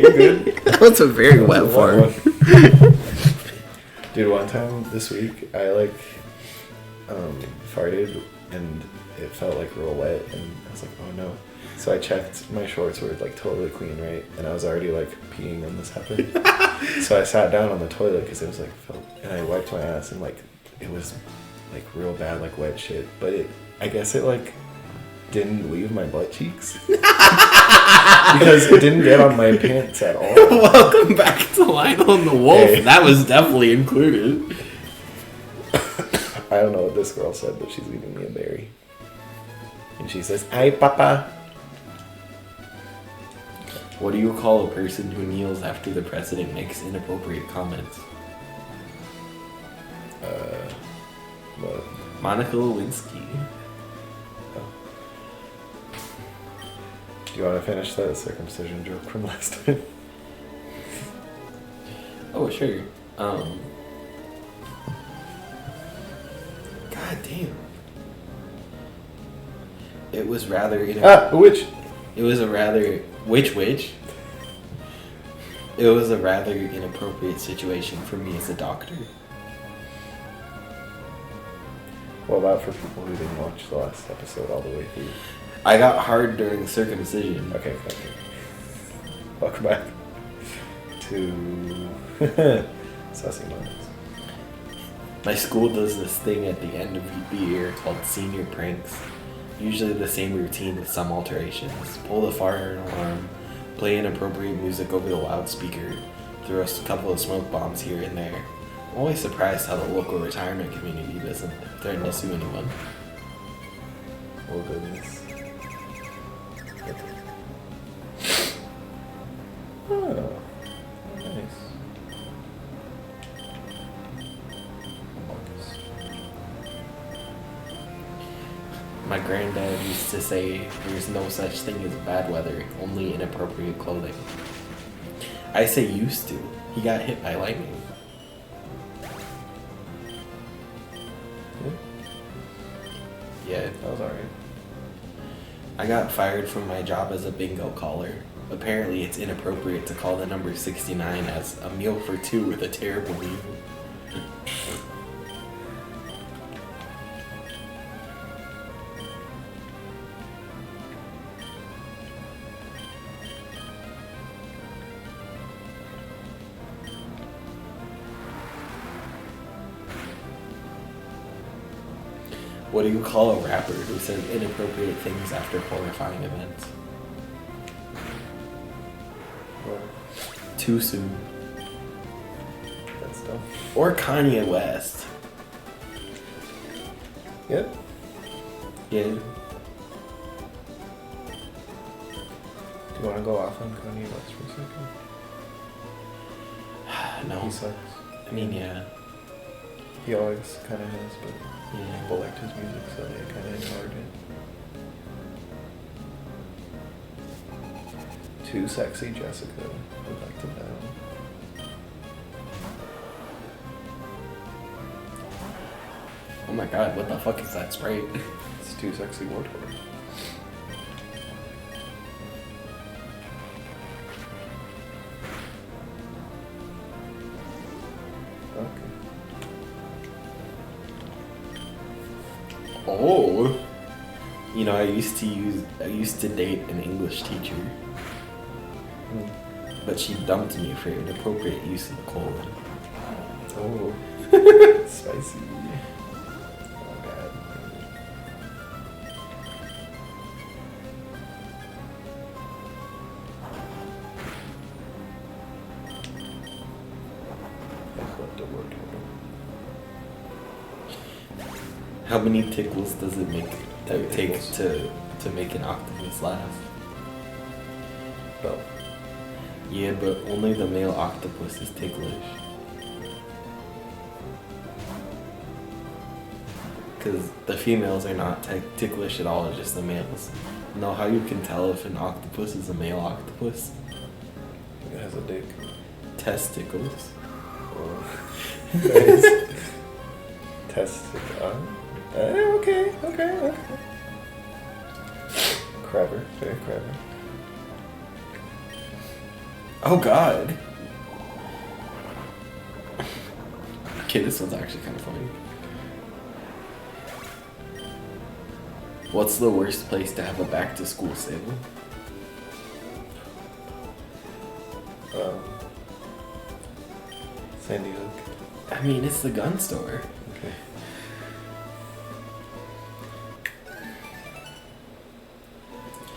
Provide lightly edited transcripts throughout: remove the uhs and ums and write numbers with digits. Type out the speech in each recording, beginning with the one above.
You good? That was a very wet fart. Dude, one time this week, I farted and it felt like real wet, and I was like, oh no. So I checked, my shorts were like totally clean, right? And I was already like peeing when this happened. So I sat down on the toilet because it was like and I wiped my ass, and like it was like real bad, like wet shit. But I guess it like didn't leave my butt cheeks because it didn't get on my pants at all. Welcome back to Lionel and the Wolf. Hey. That was definitely included. I don't know what this girl said, but she's leaving me a berry. And she says, "Ay, papa." What do you call a person who kneels after the president makes inappropriate comments? What? Monica Lewinsky. Do you want to finish that circumcision joke from last time? Oh, sure. God damn. It was rather... Which? It was a rather... Which? It was a rather inappropriate situation for me as a doctor. What about for people who didn't watch the last episode all the way through? I got hard during circumcision. Okay. Welcome back to Sussy Moments. My school does this thing at the end of the year called senior pranks. Usually the same routine with some alterations. Pull the fire alarm, play inappropriate music over the loudspeaker, throw a couple of smoke bombs here and there. I'm always surprised how the local retirement community doesn't threaten to sue anyone. Oh goodness. Oh, nice. My granddad used to say there's no such thing as bad weather, only inappropriate clothing. I say used to. He got hit by lightning. Yeah. That was alright. I got fired from my job as a bingo caller. Apparently it's inappropriate to call the number 69 as a meal for two with a terrible view. What do you call a rapper who says inappropriate things after horrifying events? What? Too soon. That's dumb. Or Kanye West. Yep. Yeah. Do you want to go off on Kanye West for a second? No. He sucks. I mean, yeah. He always kind of has, but Yeah. people liked his music, so they kind of ignored it. Too Sexy Jessica would like to battle. Oh my god, what the fuck is that Sprite? It's Too Sexy Warthog. Okay. Oh. You know, I used to date an English teacher, but she dumped me for inappropriate use of the colon. Oh. Spicy. Oh god. I love the word How many tickles does it take Tickles. to make an octopus laugh? Well, Yeah, but only the male octopus is ticklish. Because the females are not ticklish at all, it's just the males. You know how you can tell if an octopus is a male octopus? it has a dick. Testicles. Oh. Nice. Testicle. Okay. Clever. Very clever. Oh God. Okay, this one's actually kind of funny. What's the worst place to have a back-to-school sale? Sandy Hook. I mean, it's the gun store. Okay.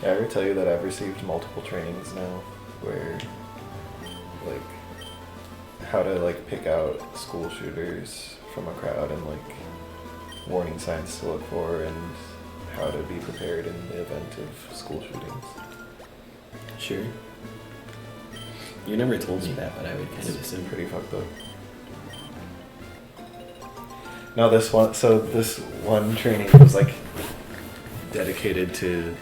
Yeah, I ever tell you that I've received multiple trainings now where, like, how to, like, pick out school shooters from a crowd and, like, warning signs to look for and how to be prepared in the event of school shootings. Sure. You never told me that, but I would kind of It's assume. pretty fucked up. No, this one training was, like, dedicated to,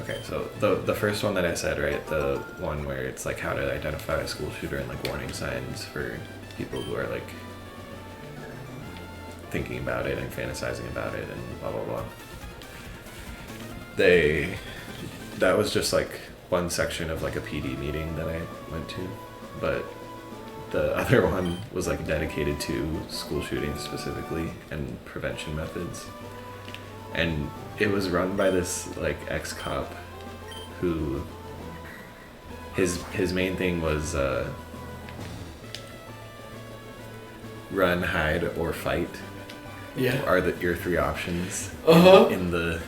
okay, so the first one that I said, right, the one where it's, like, how to identify a school shooter and, like, warning signs for people who are, like, thinking about it and fantasizing about it and blah, blah, blah. That was just, like, one section of, like, a PD meeting that I went to, but the other one was, like, dedicated to school shootings specifically and prevention methods. And it was run by this, like, ex-cop who his main thing was run, hide, or fight. Yeah. Are your three options Uh-huh. in the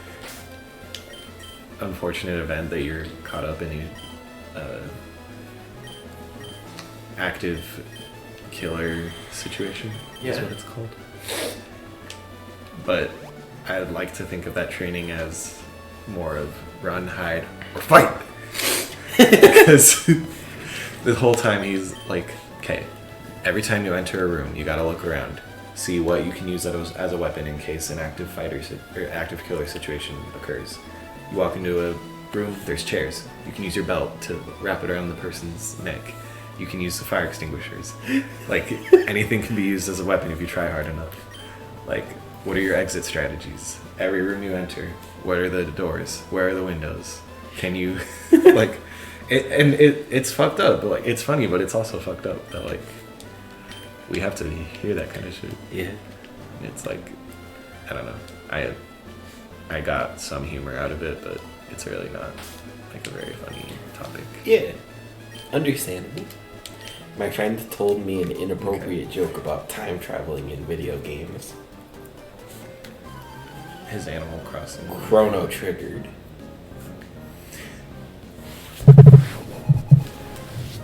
unfortunate event that you're caught up in a active killer situation. Is Yeah. what it's called. But I'd like to think of that training as more of run, hide, or fight. Because the whole time he's like, okay, every time you enter a room, you gotta look around, see what you can use as a weapon in case an active fighter or active killer situation occurs. You walk into a room, there's chairs. You can use your belt to wrap it around the person's neck. You can use the fire extinguishers. Like, anything can be used as a weapon if you try hard enough. Like, what are your exit strategies? Every room you enter, what are the doors? Where are the windows? Can you, like, it's fucked up, but, like, it's funny, but it's also fucked up that, like, we have to hear that kind of shit. Yeah. It's like, I don't know. I got some humor out of it, but it's really not, like, a very funny topic. Yeah. Understandable. My friend told me an inappropriate joke about time traveling in video games. His Animal Crossing. Chrono triggered.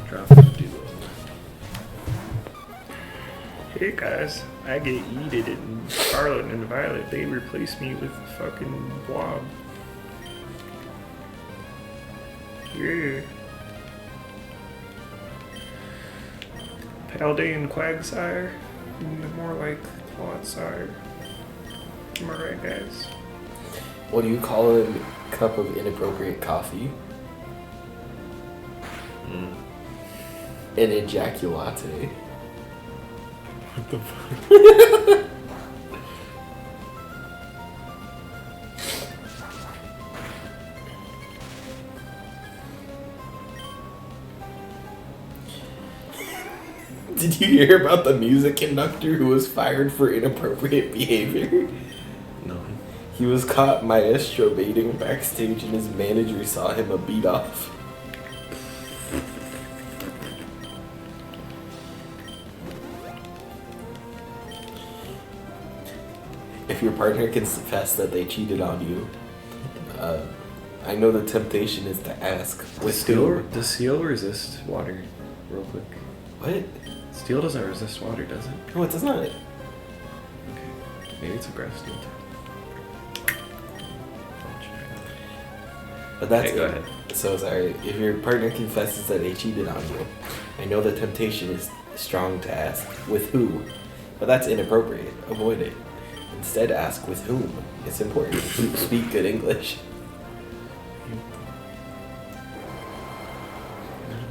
Drop the duo. Hey guys, I get yeeted in Scarlet and Violet. They replace me with fucking Blob. Yeah. Paldean Quagsire. More like Clodsire. Am I right, guys? What do you call a cup of inappropriate coffee? Mm. An ejaculate. What the fuck? Did you hear about the music conductor who was fired for inappropriate behavior? No. He was caught maestro baiting backstage and his manager saw him a beat off. If your partner can confess that they cheated on you, I know the temptation is to ask with Steel, does steel resist water? Real quick. What? Steel doesn't resist water, does it? No, it does not. Okay. Maybe it's a grass steel too. But that's Okay, go it. ahead. So sorry. If your partner confesses that they cheated on you, I know the temptation is strong to ask with who, but that's inappropriate. Avoid it. Instead, ask with whom. It's important to speak good English.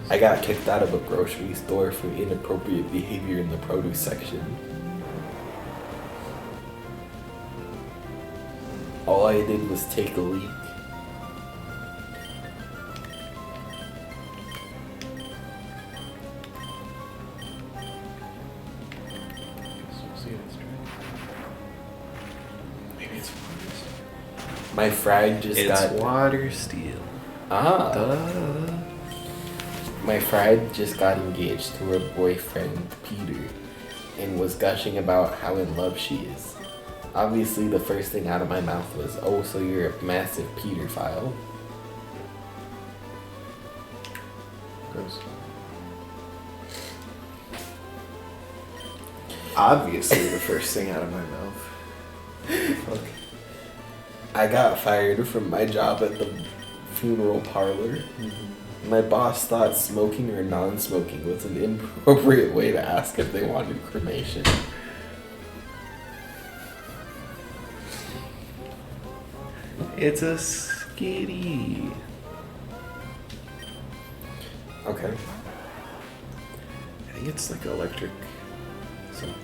I got kicked out of a grocery store for inappropriate behavior in the produce section. All I did was take a leak. My fried just got... water steel. Ah. Duh. My fried just got engaged to her boyfriend, Peter, and was gushing about how in love she is. Obviously, the first thing out of my mouth was, "Oh, so you're a massive Peter-phile." Gross. Obviously, the first thing out of my mouth. Fuck. I got fired from my job at the funeral parlor. My boss thought smoking or non-smoking was an inappropriate way to ask if they wanted cremation. It's a skitty. Okay. I think it's like electric, some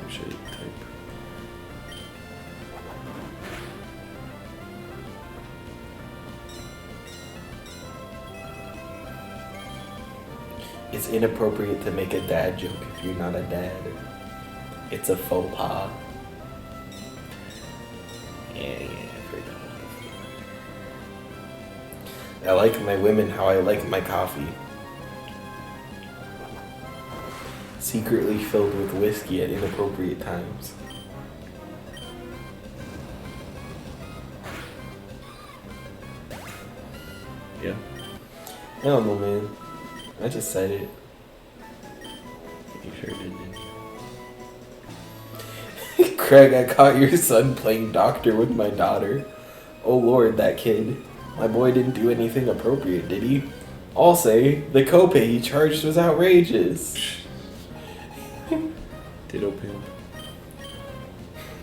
shit type. It's inappropriate to make a dad joke if you're not a dad. It's a faux pas. Yeah, I've heard that one. I like my women how I like my coffee. Secretly filled with whiskey at inappropriate times. Yeah. I don't know, man. I just said it. You sure did. Craig, I caught your son playing doctor with my daughter. Oh lord, that kid. My boy didn't do anything appropriate, did he? I'll say, the copay he charged was outrageous. Ditto pimp.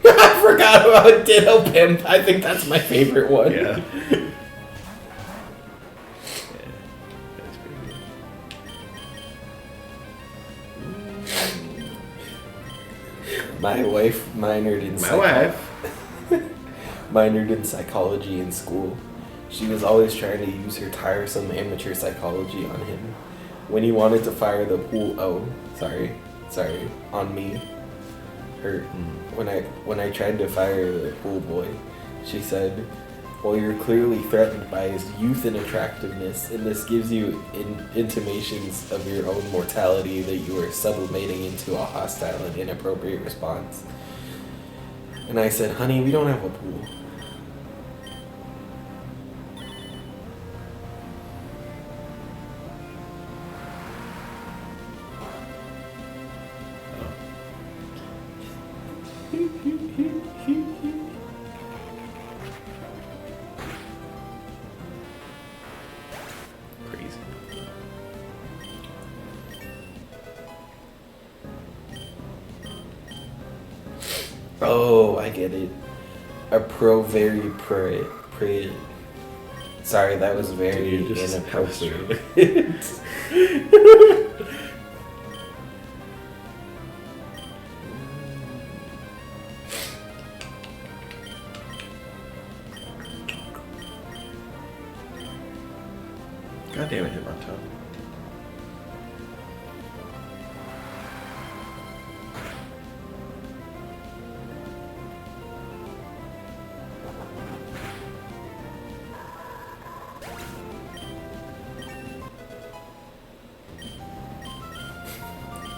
I forgot about Ditto Pimp. I think that's my favorite one. Yeah. That's pretty good. My wife minored in minored in psychology in school. She was always trying to use her tiresome amateur psychology on him. When he wanted to fire the pool, on me. When I tried to fire the pool boy, she said, "Well, you're clearly threatened by his youth and attractiveness, and this gives you intimations of your own mortality that you are sublimating into a hostile and inappropriate response." And I said, "Honey, we don't have a pool." Crazy. Oh, I get it. Very pre. Sorry, that was very Dude, just inappropriate. God damn it, hit my toe.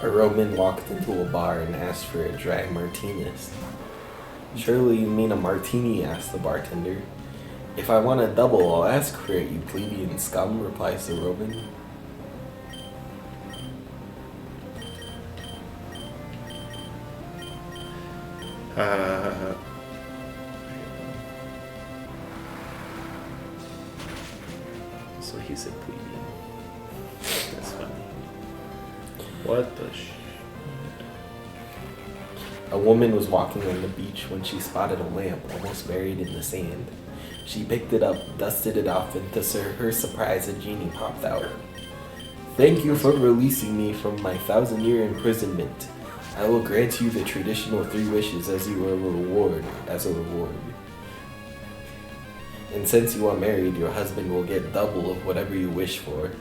A Roman walked into a bar and asked for a dry martinis. "Surely you mean a martini," asked the bartender. "If I want a double, I'll ask for it, you plebeian scum," replies the Roman. So he said plebeian. That's funny. What the A woman was walking on the beach when she spotted a lamp almost buried in the sand. She picked it up, dusted it off, and to her surprise, a genie popped out. "Thank you for releasing me from my 1,000-year imprisonment. I will grant you the traditional 3 wishes as a reward. And since you are married, your husband will get double of whatever you wish for."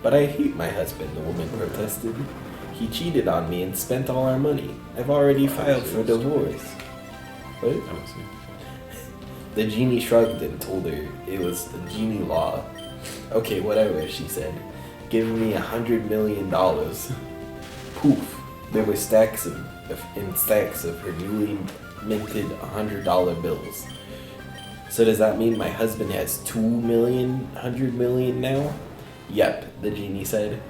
"But I hate my husband," the woman protested. "He cheated on me and spent all our money. I've already filed for divorce." What? The genie shrugged and told her it was the genie law. Okay, whatever, she said. Give me $100 million. Poof. There were stacks of her newly minted $100 bills. So does that mean my husband has 100 million now? Yep, the genie said.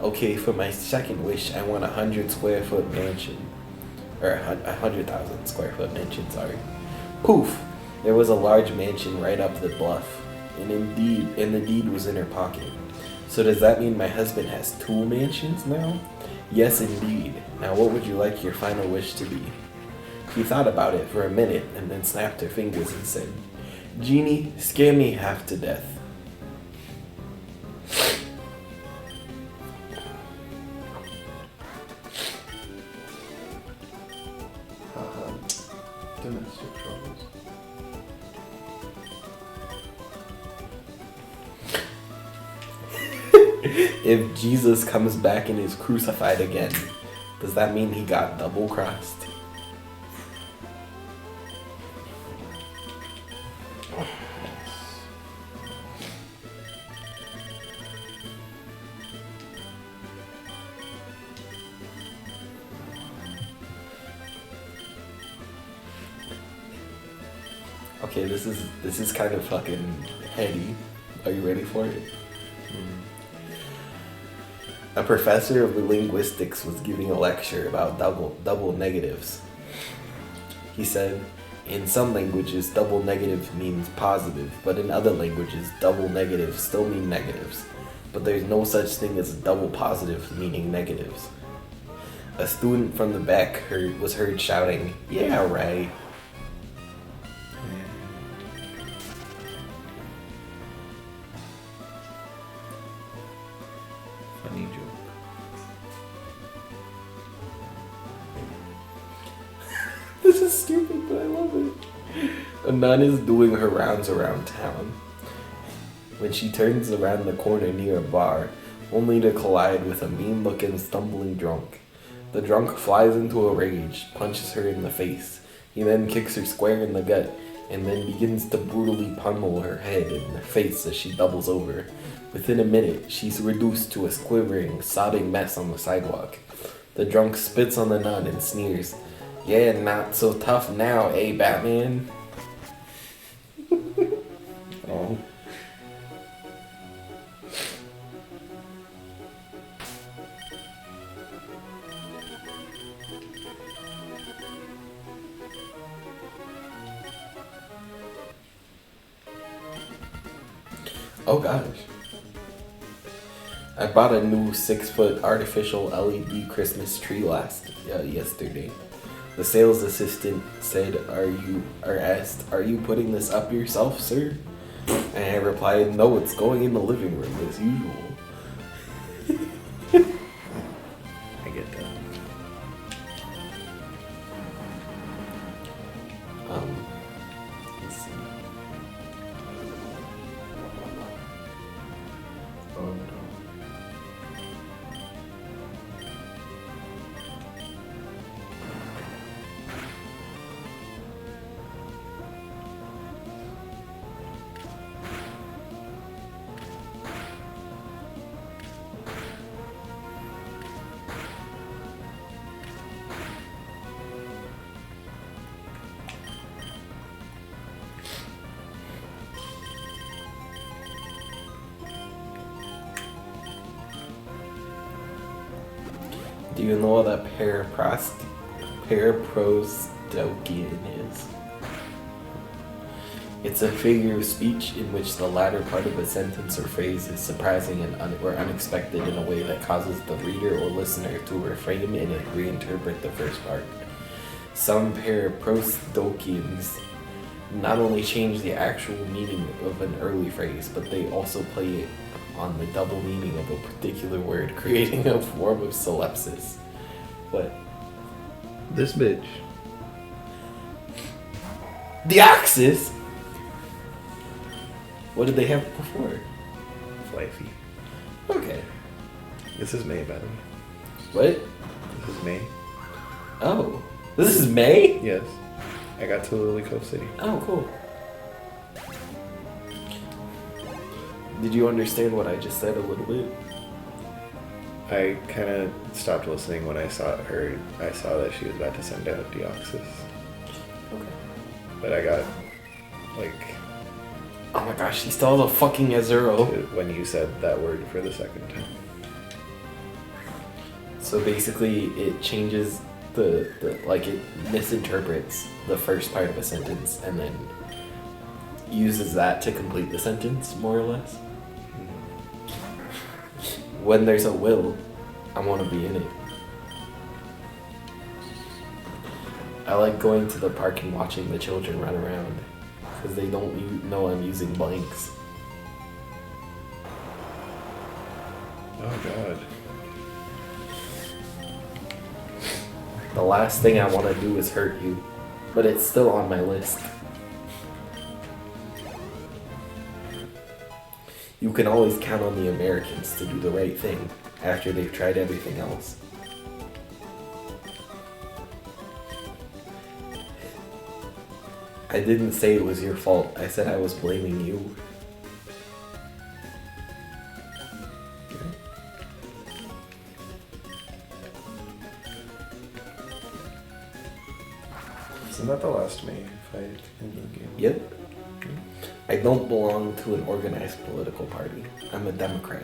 Okay, for my second wish, I want 100 square foot mansion. Or 100,000 square foot mansion, sorry. Poof! There was a large mansion right up the bluff. And the deed was in her pocket. So does that mean my husband has 2 mansions now? Yes, indeed. Now what would you like your final wish to be? She thought about it for a minute and then snapped her fingers and said, Genie, scare me half to death. Domestic troubles. If Jesus comes back and is crucified again, does that mean he got double-crossed? Okay, this is kind of fucking heady. Are you ready for it? A professor of linguistics was giving a lecture about double negatives. He said, in some languages, double negative means positive, but in other languages, double negatives still mean negatives. But there's no such thing as double positive meaning negatives. A student from the back was heard shouting, "Yeah, right." Funny joke. This is stupid, but I love it. A nun is doing her rounds around town. When she turns around the corner near a bar, only to collide with a mean-looking, stumbling drunk. The drunk flies into a rage, punches her in the face. He then kicks her square in the gut, and then begins to brutally pummel her head and her face as she doubles over. Within a minute, she's reduced to a quivering, sobbing mess on the sidewalk. The drunk spits on the nun and sneers, "Yeah, not so tough now, eh, Batman?" Oh. Oh gosh. I bought a new 6-foot artificial LED Christmas tree yesterday. The sales assistant said, asked, "Are you putting this up yourself, sir?" And I replied, "No, it's going in the living room as usual." I get that. Let's see. Oh no. Do you know what a paraprosdokian is? It's a figure of speech in which the latter part of a sentence or phrase is surprising and or unexpected in a way that causes the reader or listener to reframe and reinterpret the first part. Some paraprosdokians not only change the actual meaning of an early phrase, but they also play it on the double meaning of a particular word, creating a form of solipsis. What? This bitch. The Axis? What did they have before? Flyfy. Okay. This is May, by the way. What? This is May. Oh. This is May? Yes. I got to Lily Cove City. Oh, cool. Did you understand what I just said a little bit? I kind of stopped listening when I saw her. I saw that she was about to send out Deoxys. Okay. But I got, like... Oh my gosh, he still has a fucking Azuro. when you said that word for the second time. So basically, it changes the like, it misinterprets the first part of a sentence and then uses that to complete the sentence, more or less. When there's a will, I want to be in it. I like going to the park and watching the children run around because they don't know I'm using blanks. Oh god. The last thing I want to do is hurt you, but it's still on my list. You can always count on the Americans to do the right thing after they've tried everything else. I didn't say it was your fault. I said I was blaming you. Isn't that the last May fight in the game? Yep. I don't belong to an organized political party. I'm a Democrat.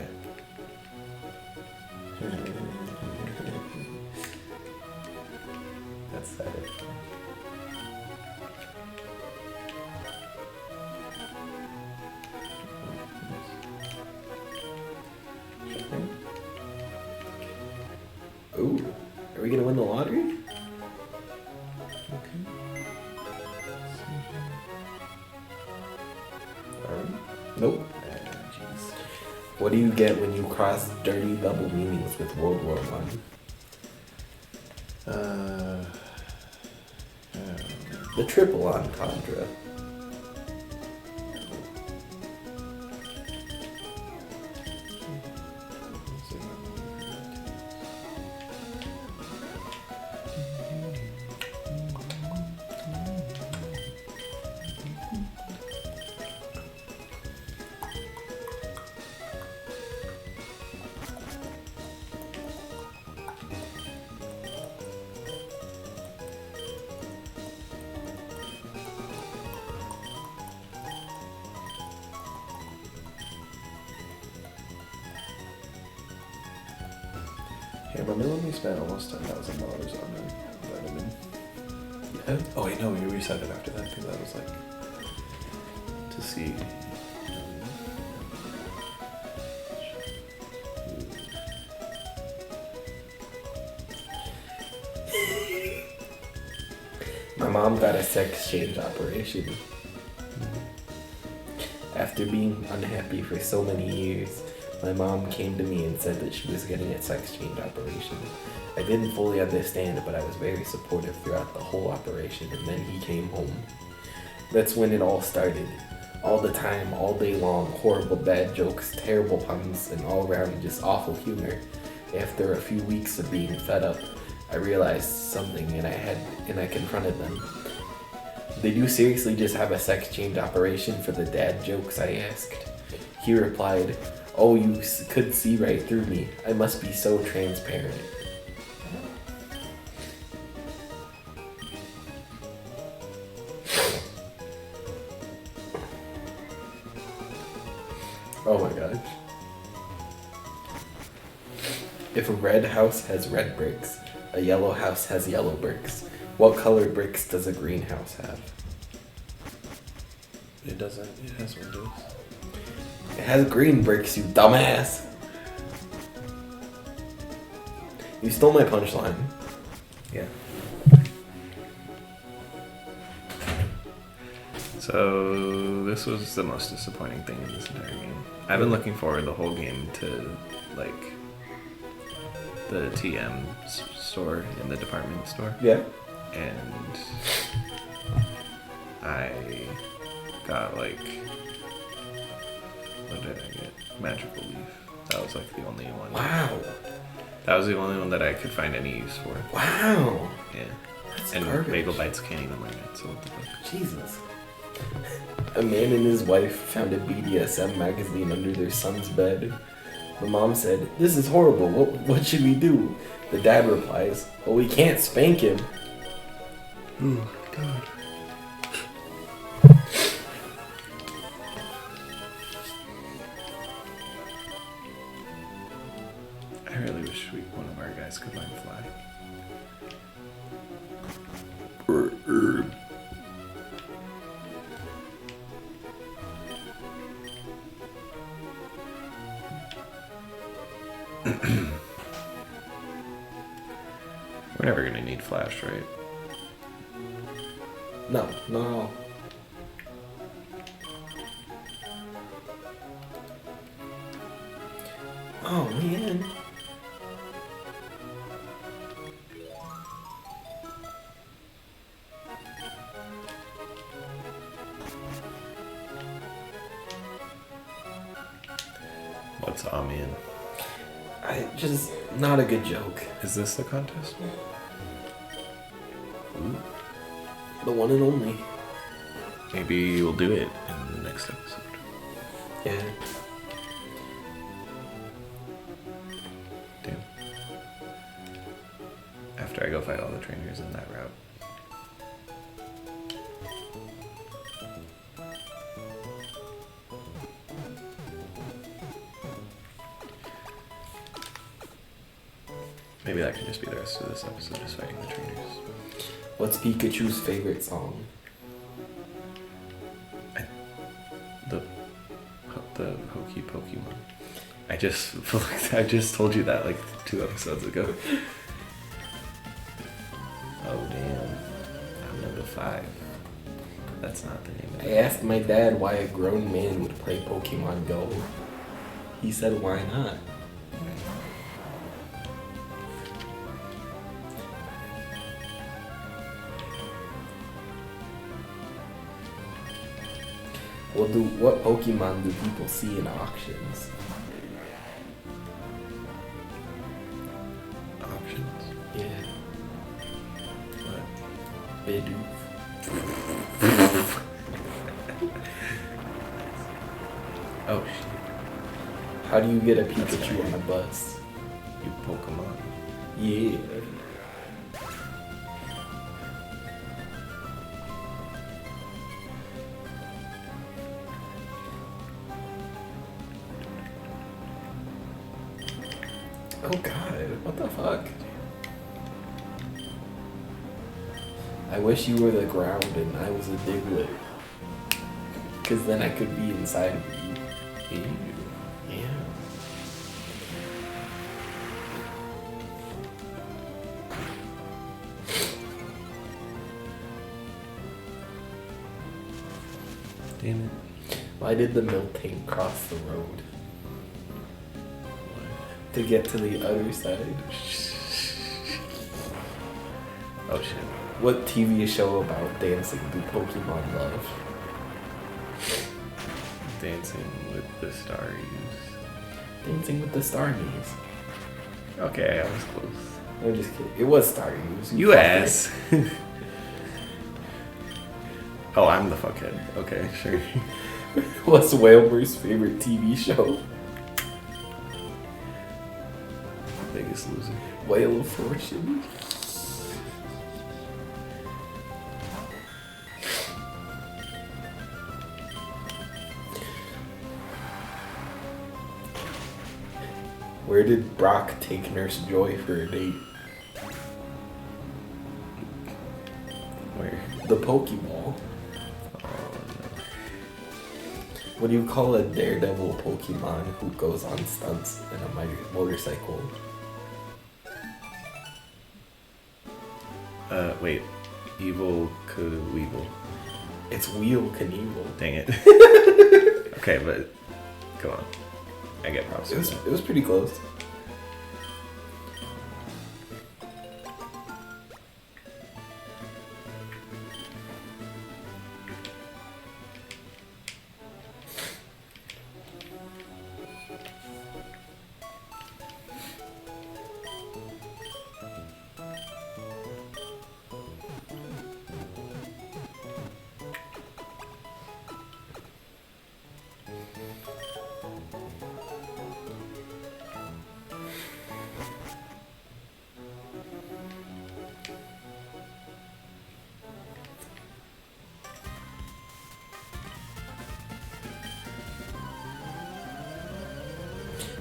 That's sad. Ooh, are we gonna win the lottery? Nope. Jeez. What do you get when you cross dirty double meanings with World War One? The triple entendre. Yeah, remember when we spent almost $10,000 on a vitamin? Yeah. Oh wait, no, we reset it after that because that was like to see. My mom got a sex change operation. After being unhappy for so many years, my mom came to me and said that she was getting a sex change operation. I didn't fully understand, but I was very supportive throughout the whole operation, and then he came home. That's when it all started. All the time, all day long, horrible bad jokes, terrible puns, and all around just awful humor. After a few weeks of being fed up, I realized something and I confronted them. Did you seriously just have a sex change operation for the dad jokes? I asked. He replied, "Oh, you could see right through me. I must be so transparent." Oh my gosh. If a red house has red bricks, a yellow house has yellow bricks, what color bricks does a green house have? It doesn't. It has windows. It has green bricks, you dumbass. You stole my punchline. Yeah. So this was the most disappointing thing in this entire game. I've been looking forward the whole game to like the TM store in the department store. Yeah. And I got like, what did I get? Magical Leaf. That was like the only one. Wow. That was the only one that I could find any use for. Wow. Yeah. That's And garbage. Bagel Bites can't even learn it, so what the fuck? Jesus. A man and his wife found a BDSM magazine under their son's bed. The mom said, "This is horrible. What should we do?" The dad replies, "Well, we can't spank him." Oh, God. I really wish one of our guys could learn fly. We're never gonna need Flash, right? No. Oh, man. What's Amen? Just not a good joke. Is this the contest? Ooh. The one and only. Maybe we'll do it in the next episode. Yeah. Damn. After I go fight all the trainers in that route. Maybe that can just be the rest of this episode, just fighting the trainers. What's Pikachu's favorite song? The Hokey Pokemon. I just told you that like 2 episodes ago. Oh damn. I'm number 5. That's not the name of I it. asked my dad why a grown man would play Pokemon Go. He said, "Why not?" Well, what Pokemon do people see in auctions? Options? Yeah. What? Bidoof. Oh shit. How do you get a Pikachu on a bus? You Pokemon. Yeah. Oh god, what the fuck? I wish you were the ground and I was a Diglett. Cause then I could be inside of you. Ew. Yeah. Damn it. Why did the milk tank cross the road? To get to the other side. Oh shit. What TV show about dancing do Pokemon love? Dancing with the Stars. Dancing with the Starmies. Okay, I was close. I'm just kidding. It was Starmies. You ass. Oh, I'm the fuckhead. Okay, sure. What's Whalmer's favorite TV show? Biggest Loser. Whale of Fortune. Where did Brock take Nurse Joy for a date? Where? The Pokeball. Oh no. What do you call a daredevil Pokemon who goes on stunts in a motorcycle? Wait. Evil Knievel. It's Wheel Knievel. Dang it. Okay, but go on. I get props. It was pretty close.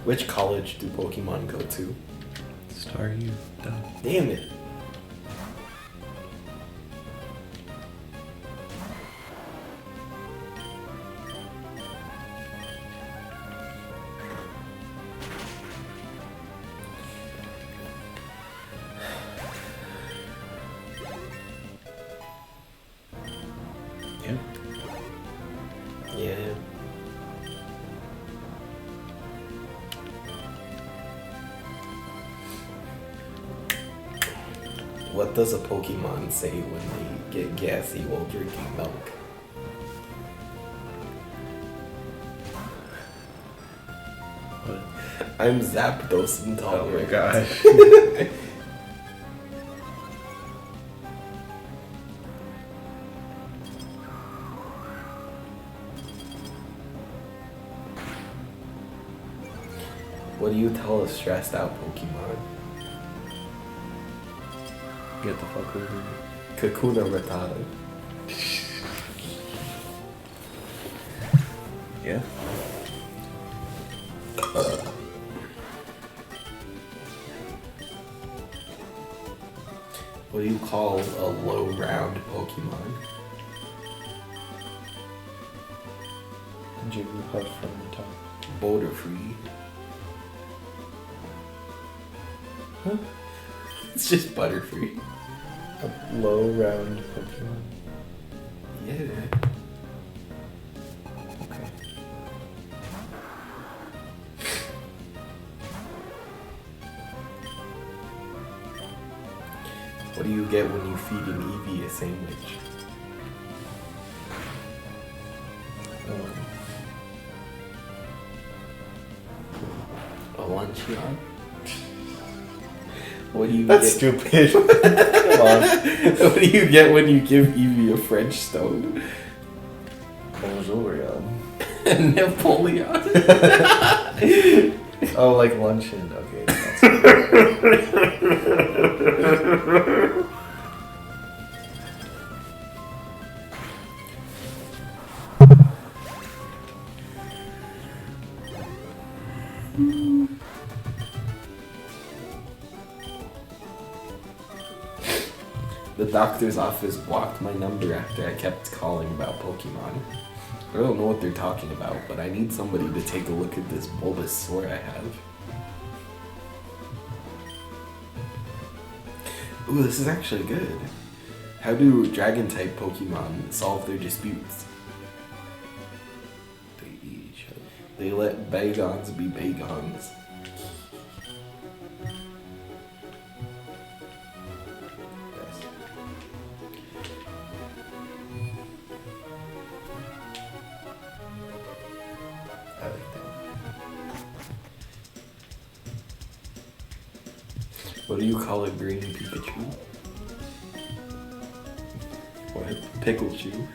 Which college do Pokemon go to? Star U. Duh. Damn it. Yeah. Yeah. What does a Pokemon say when they get gassy while drinking milk? What? I'm Zapdos Oh intolerant. my gosh. What do you tell a stressed out Pokemon? Get the fuck over it. Kakuna Matata. Yeah. What do you call a low round Pokemon? Jigglypuff from the top. Boulder Free. Huh? It's just Butterfree. A low round Pokemon. Yeah. Okay. What do you get when you feed an Eevee a sandwich? A Luncheon? What do you That's get? stupid. Come on. What do you get when you give Eevee a French stone? Bonjour. Napoleon. Oh, like luncheon. Okay. That's The doctor's office blocked my number after I kept calling about Pokemon. I don't know what they're talking about, but I need somebody to take a look at this Bulbasaur I have. Ooh, this is actually good. How do Dragon-type Pokemon solve their disputes? They eat each other. They let Bagons be Bagons. I like that. What do you call a green Pikachu? What? Pikachu.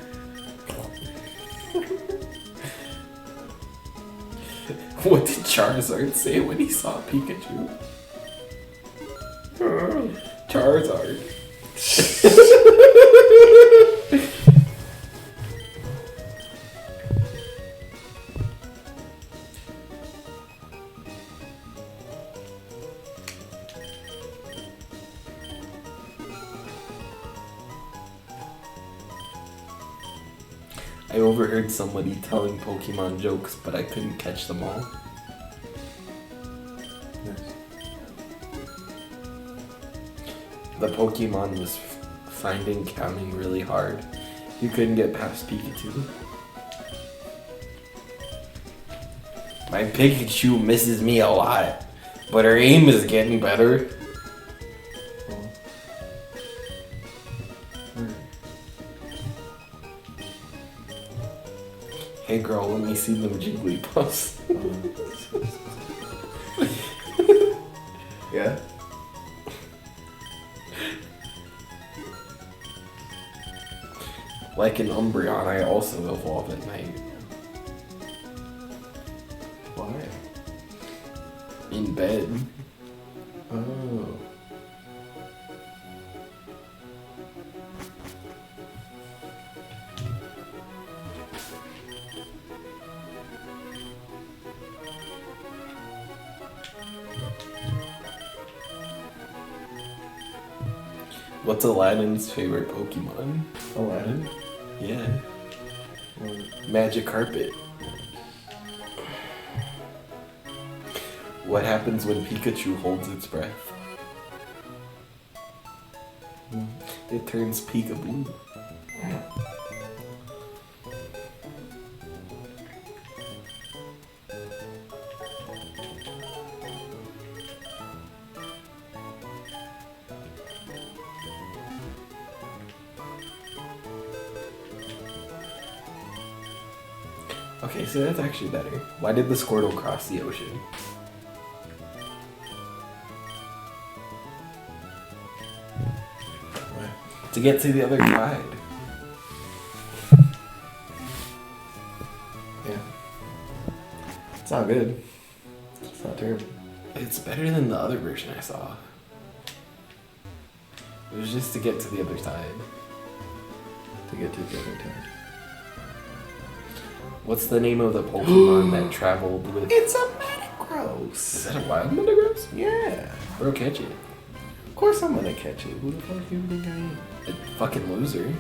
What did Charizard say when he saw Pikachu? Charizard. I overheard somebody telling Pokemon jokes, but I couldn't catch them all. Nice. The Pokemon was finding counting really hard. You couldn't get past Pikachu. My Pikachu misses me a lot, but her aim is getting better. Hey girl, let me see them Jigglypuffs. Yeah? Like an Umbreon, I also evolve at night. Why? In bed. Oh. What's Aladdin's favorite Pokemon? Aladdin? Yeah. Magic carpet. What happens when Pikachu holds its breath? It turns peekaboo. Okay, so that's actually better. Why did the Squirtle cross the ocean? To get to the other side. Yeah. It's not good. It's not terrible. It's better than the other version I saw. It was just to get to the other side. To get to the other town. What's the name of the Pokemon that traveled with... It's a Metagross! Is that a wild Metagross? Yeah. Bro, catch it. Of course I'm gonna catch it. Who the fuck do you think I am? A fucking loser.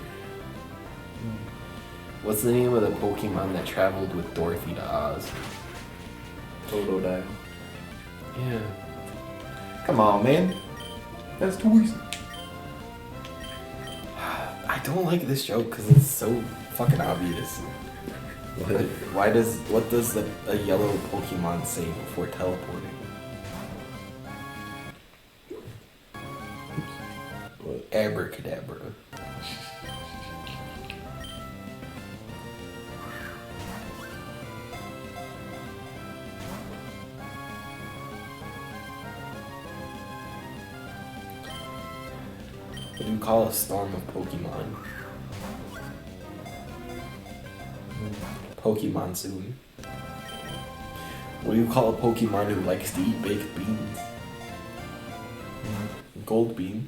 What's the name of the Pokemon that traveled with Dorothy to Oz? Totodile. Yeah. Come on, man. That's too easy. I don't like this joke because it's so fucking obvious. What does a yellow Pokemon say before teleporting? What? Abracadabra. What do you call a storm of Pokemon? Pokemonsoon. What do you call a Pokemon who likes to eat baked beans? Gold bean.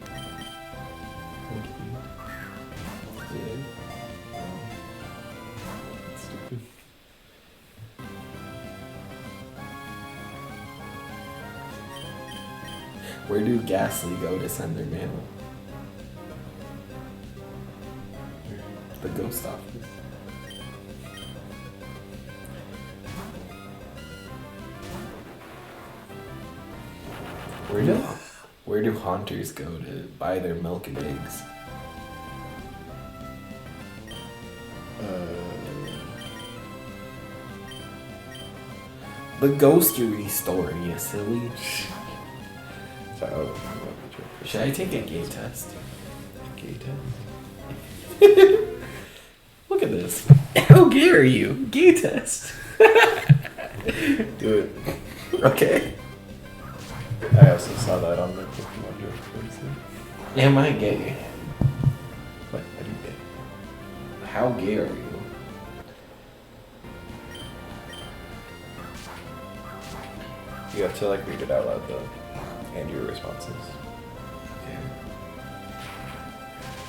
Gold bean. Yeah. That's stupid. Where do Ghastly go to send their mail? The ghost office. Where do haunters go to buy their milk and eggs? The ghostery store, you silly. Sorry, Should I take a gay test? Gay test? Look at this. How gay are you? Gay test. Do it. Okay. I also saw that on the Pokemon joke. Am I gay? What? Are you gay? How gay are you? You have to like read it out loud though, and your responses. Okay.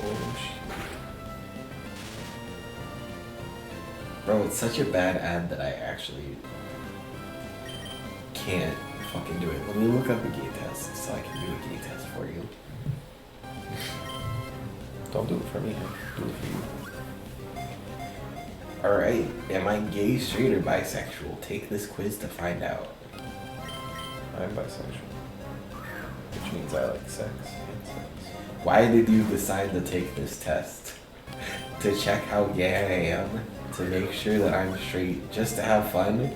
Oh shit. Bro, it's such a bad ad that I actually can't fucking do it. Let me look up a gay test so I can do a gay test for you. Don't do it for me. Do it for you. Alright, am I gay, straight, or bisexual? Take this quiz to find out. I'm bisexual, which means I like sex and sex. Why did you decide to take this test? To check how gay I am? To make sure that I'm straight just to have fun?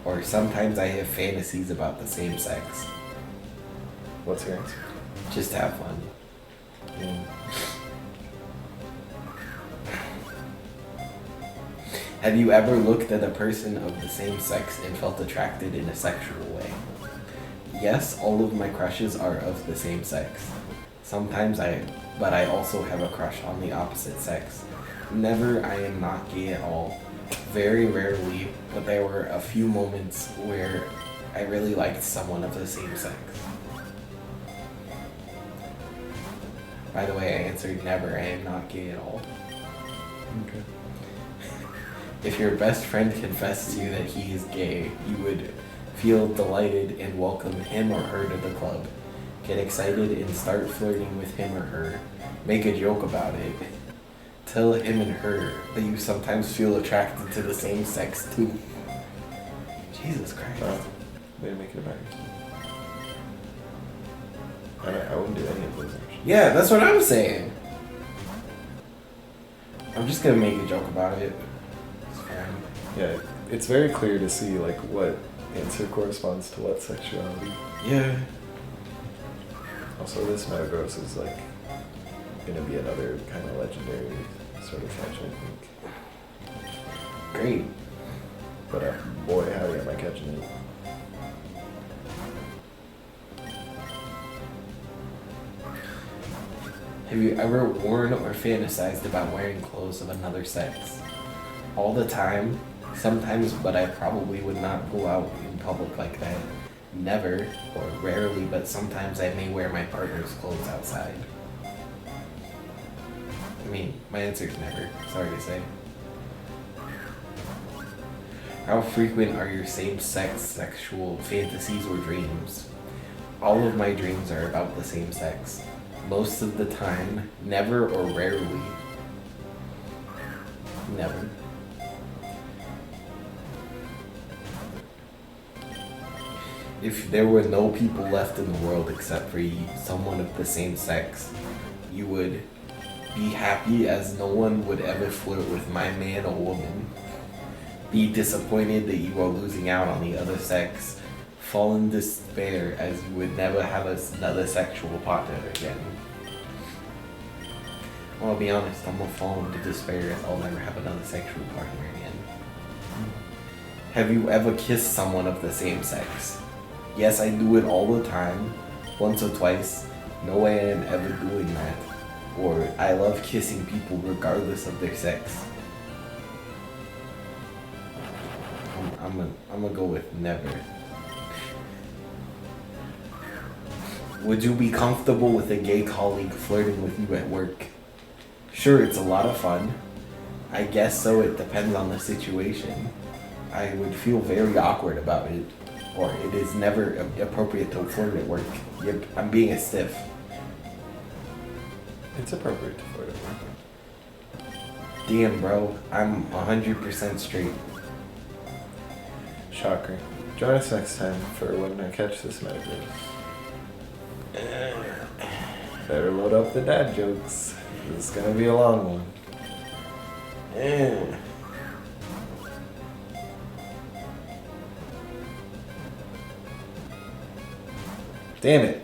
Or sometimes I have fantasies about the same sex? What's your answer? Just to have fun. Have you ever looked at a person of the same sex and felt attracted in a sexual way? Yes, all of my crushes are of the same sex. Sometimes but I also have a crush on the opposite sex. Never, I am not gay at all. Very rarely, but there were a few moments where I really liked someone of the same sex. By the way, I answered never, I am not gay at all. Okay. If your best friend confessed to you that he is gay, you would feel delighted and welcome him or her to the club. Get excited and start flirting with him or her. Make a joke about it. Tell him and her that you sometimes feel attracted to the same sex too. Jesus Christ. Way to make it about yourself. I wouldn't do any of those actually. Yeah, that's what I'm saying. I'm just gonna make a joke about it. It's fine. Yeah, it's very clear to see like what answer corresponds to what sexuality. Yeah. Also, this Metagross is like gonna be another kind of legendary sort of catch, I think. Great. But boy, howdy, am I catching it. Have you ever worn or fantasized about wearing clothes of another sex? All the time. Sometimes, but I probably would not go out in public like that. Never, or rarely, but sometimes I may wear my partner's clothes outside. I mean, my answer is never. Sorry to say. How frequent are your same-sex sexual fantasies or dreams? All of my dreams are about the same sex. Most of the time, never or rarely. Never. If there were no people left in the world except for you, someone of the same sex, you would be happy as no one would ever flirt with my man or woman. Be disappointed that you are losing out on the other sex. Fall in despair as you would never have another sexual partner again. Well, I'll be honest, I'm gonna fall into despair as I'll never have another sexual partner again. Have you ever kissed someone of the same sex? Yes, I do it all the time, once or twice. No way I'm ever doing that. Or I love kissing people regardless of their sex. I'm gonna go with never. Would you be comfortable with a gay colleague flirting with you at work? Sure, it's a lot of fun. I guess so, it depends on the situation. I would feel very awkward about it. Or it is never appropriate to flirt at work. Yep, I'm being a stiff. It's appropriate to flirt at work. Damn, bro, I'm 100% straight. Shocker. Join us next time for when I catch this Metagross. Better load up the dad jokes. This is gonna be a long one. Damn it.